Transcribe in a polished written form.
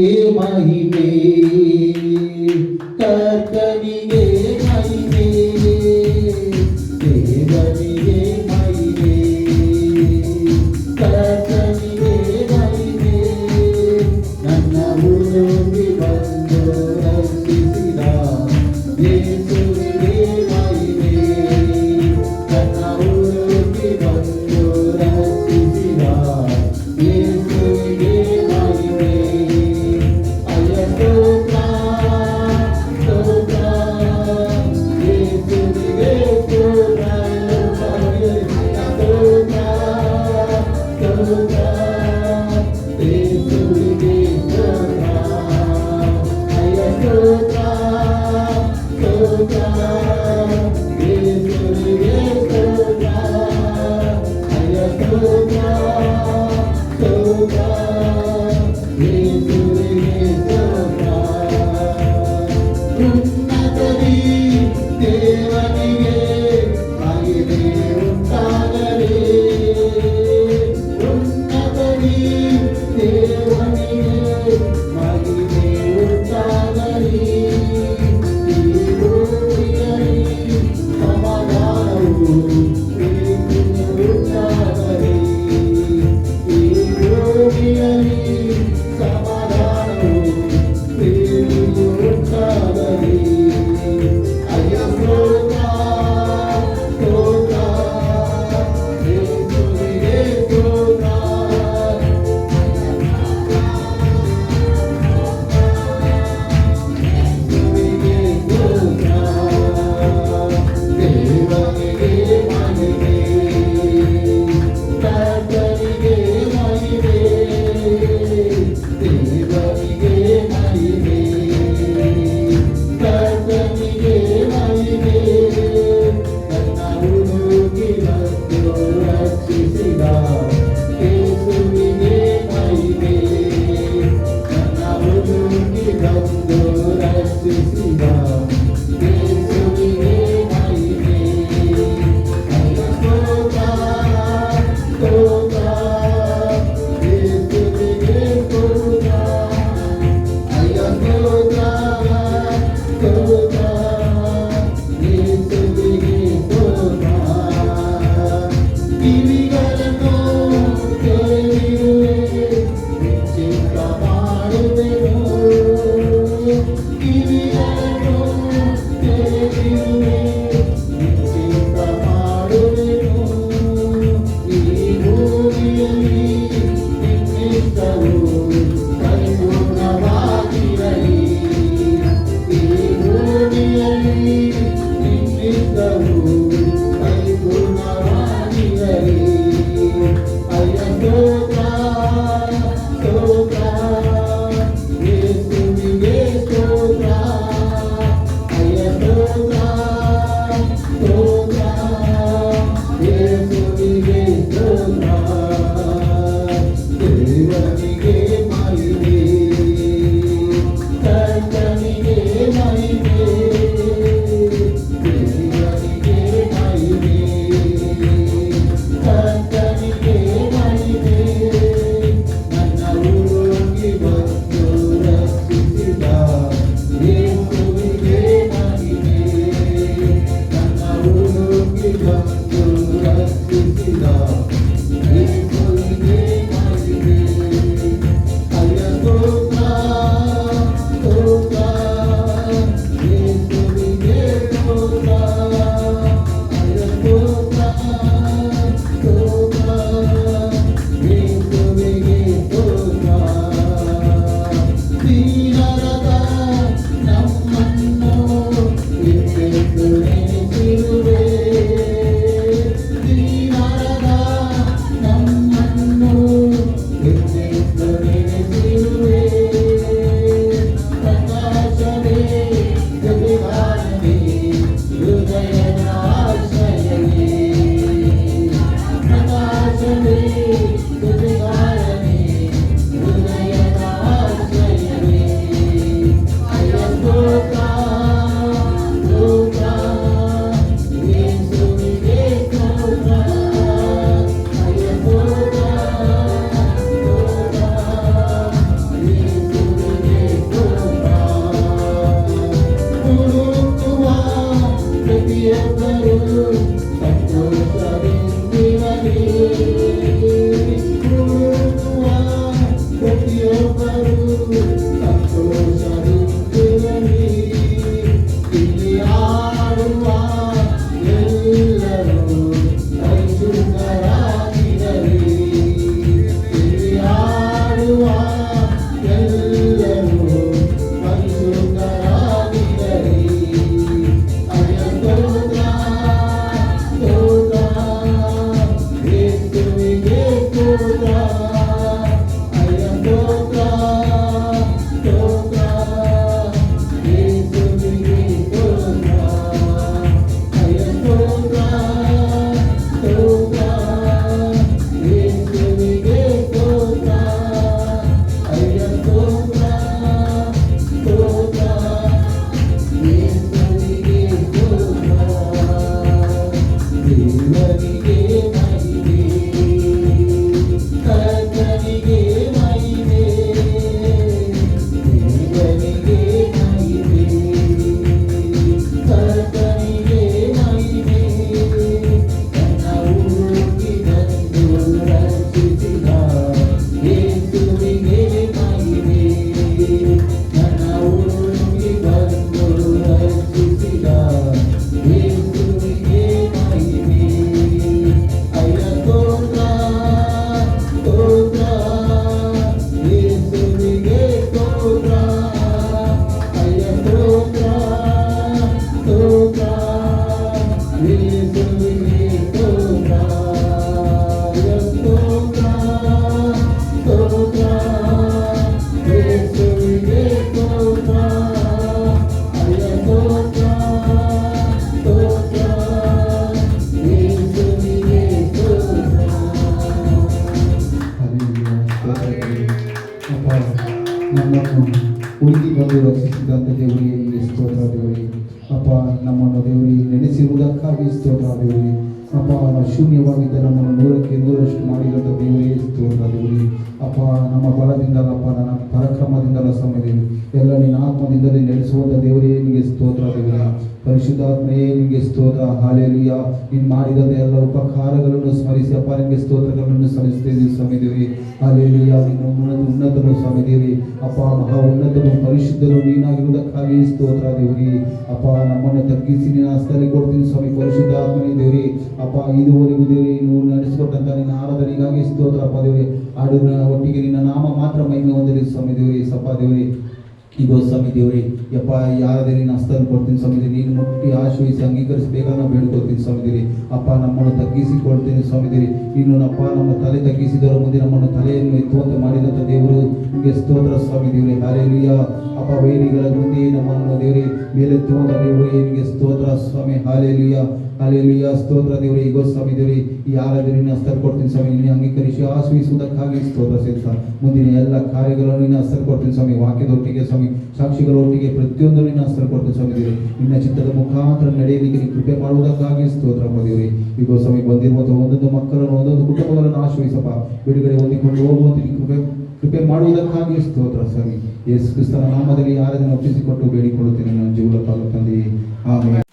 மகிமே கர்த்தனியே மகிமே தேவனியே மகிமே கர்த்தனியே மகிமே ನನ್ನ ಉರುಗಿ ಬಂದು ರಕ್ಷಿಸಿದ ಯೇಸುವಿಗೆ ಮಹಿಮೆ ನನ್ನ ಉರುಗಿ ಬಂದು ರಕ್ಷಿಸಿದ ಯೇಸುವಿಗೆ ಮಹಿಮೆ ನಮ್ಮನ್ನು ಹುಡುಕಿ ಬಂದು ರಕ್ಷಿಸಿದಂಥ ದೇವರಿಗೆ ನಿಮಗೆ ಸ್ತೋತ್ರ ದೇವರೇ. ಅಪ್ಪ, ನಮ್ಮನ್ನು ದೇವರಿಗೆ ನೆನೆಸಿರುವುದಕ್ಕಾಗಿ ಸ್ತೋತ್ರ ದೇವರೇ. ಅಪ್ಪ, ನಾವು ಶೂನ್ಯವಾಗಿದ್ದ ನಮ್ಮನ್ನು 100ಕ್ಕೆ 100ರಷ್ಟು ಮಾಡಿದಂಥ ದೇವರೇ ಸ್ತೋತ್ರ ದೇವರೇ. ಅಪ್ಪ, ನಮ್ಮ ಬಲದಿಂದಲಪ್ಪ, ನನ್ನ ಪರಾಕ್ರಮದಿಂದಲ ಸಮಯದಲ್ಲಿ ಎಲ್ಲ ನಿನ್ನ ಆತ್ಮದಿಂದಲೇ ನಡೆಸುವಂಥ ದೇವರೇ ನಿಮಗೆ ಸ್ತೋತ್ರ ದೇವರೇ. ಪರಿಶುದ್ಧಾತ್ಮೆಯೇ ನಿಮಗೆ ಸ್ತೋತ್ರ. ಹಾಲೆಲೂಯಾ. ನೀನು ಮಾಡಿದಂಥ ಎಲ್ಲ ಉಪಕಾರಗಳನ್ನು ಸ್ಮರಿಸಿ ಅಪ್ಪ ನಿಮಗೆ ಸ್ತೋತ್ರಗಳನ್ನು ಸಲ್ಲಿಸ್ತೇವೆ ಸ್ವಾಮಿ ದೇವರೇ. ಹಾಲೆಲೂಯಾ. ನಿನ್ನ ಉನ್ನತನು ಸ್ವಾಮಿ ದೇವರೇ. ಅಪ್ಪ, ಮಹಾ ಉನ್ನತನು ಪರಿಶುದ್ಧನು ನೀನಾಗಿರುವುದಕ್ಕಾಗಿ ಸ್ತೋತ್ರ ದೇವರೇ. ಅಪ್ಪ, ನಮ್ಮನ್ನು ತಗ್ಗಿಸಿ ನಿನ್ನ ಹಸ್ತದಲ್ಲಿ ಕೊಡ್ತೀನಿ ಸ್ವಾಮಿ ಪರಿಶುದ್ಧಾತ್ಮನೇ ದೇವರೇ. ಅಪ್ಪ, ಇದುವರೆಗೂ ದೇವರೇ ನೀವು ನಡೆಸಿಕೊಟ್ಟಂಥ ನಿನ್ನ ಆರಾಧನೆಗಾಗಿ ಸ್ತೋತ್ರ ಅಪ್ಪ ದೇವರೇ. ಹಾಡಿನ ಒಟ್ಟಿಗೆ ನಿನ್ನ ನಾಮ ಮಾತ್ರ ಮಹಿಮೆ ಹೊಂದಲಿ ಸ್ವಾಮಿ ದೇವರೇ. ಸಪ್ಪ ದೇವರೇ, ಈಗ ಸ್ವಾಮಿ ದೇವರೇ, ಯಪ್ಪ ಯಾರದೇ ನೀನು ಹಸ್ತವನ್ನು ಕೊಡ್ತೀನಿ ಸ್ವಾಮಿ ದೇವರೇ. ನೀನು ಮುಟ್ಟಿ ಆಶ್ರಯಿಸಿ ಅಂಗೀಕರಿಸಬೇಕಾದ ಬೇಡ್ಕೊಳ್ತೀನಿ ಸ್ವಾಮಿ ದೇವರೇ. ಅಪ್ಪ, ನಮ್ಮನ್ನು ತಗ್ಗಿಸಿಕೊಳ್ತೀನಿ ಸ್ವಾಮಿ ದೇವರೇ. ನೀನು ಅಪ್ಪ ನಮ್ಮ ತಲೆ ತಗ್ಗಿಸಿದವರ ಮುಂದೆ ನಮ್ಮನ್ನು ತಲೆಯನ್ನು ಎತ್ತುವಂತೆ ಮಾಡಿದಂಥ ದೇವರು ನಿಮಗೆ ಸ್ತೋತ್ರ ಸ್ವಾಮಿ ದೇವರೇ. ಹಾಲೆಲೂಯಾ. ಅಪ್ಪ, ವೈರಿಗಳ ಮುಂದೆ ನಮ್ಮನ್ನು ದೇವರೇ ಮೇಲೆತ್ತುವಂಥ ದೇವರೇ ನಿಮಗೆ ಸ್ತೋತ್ರ ಸ್ವಾಮಿ. ಹಾಲೆಲೂಯಾ. ಹಾಲೆಲೂಯಾ. ಸ್ತೋತ್ರ ದೇವರೇ. ಈಗ ಸ್ವಾಮಿ ದೇವರೇ, ಯಾರಾದರೂ ನಿನ್ನ ಹಸ್ತ ಕೊಡ್ತೀನಿ ಸ್ವಾಮಿ. ನಿನ್ನ ಅಂಗೀಕರಿಸಿ ಆಶ್ರಯಿಸುವುದಕ್ಕಾಗಿ ಸ್ತೋತ್ರ ಸೇರಿಸ. ಮುಂದಿನ ಎಲ್ಲ ಕಾರ್ಯಗಳನ್ನು ನಿನ್ನ ಹಸ್ತ ಕೊಡ್ತೀನಿ ಸ್ವಾಮಿ. ವಾಕ್ಯದೊಟ್ಟಿಗೆ ಸ್ವಾಮಿ, ಸಾಕ್ಷಿಗಳೊಟ್ಟಿಗೆ ಪ್ರತಿಯೊಂದು ನಿನ್ನ ಹಸ್ತ ಕೊಡ್ತೀನಿ ಸ್ವಾಮಿ ದೇವರೇ. ನಿನ್ನ ಚಿತ್ತದ ಮುಖಾಂತರ ನಡೆಯಲಿಕ್ಕೆ ನೀನು ಕೃಪೆ ಮಾಡುವುದಕ್ಕಾಗಿ ಸ್ತೋತ್ರ ದೇವರೇ. ಈಗ ಸ್ವಾಮಿ, ಬಂದಿರುವಂಥ ಒಂದೊಂದು ಮಕ್ಕಳನ್ನು ಒಂದೊಂದು ಕುಟುಂಬಗಳನ್ನು ಆಶ್ರಯಿಸಪ್ಪ. ಬಿಡುಗಡೆ ಹೊಂದಿಕೊಂಡು ಹೋಗುವಂತೆ ಕೃಪೆ ಮಾಡುವುದಕ್ಕಾಗಿ ಸ್ತೋತ್ರ ಸ್ವಾಮಿ. ಯೇಸು ಕ್ರಿಸ್ತನ ನಾಮದಲ್ಲಿ ಆರಾಧನೆ ಒಪ್ಪಿಸಿಕೊಟ್ಟು ಬೇಡಿಕೊಳ್ಳುತ್ತೇನೆ ನನ್ನ ಜೀವನ ತಂದೆಯೇ. ಆಮೆನ್.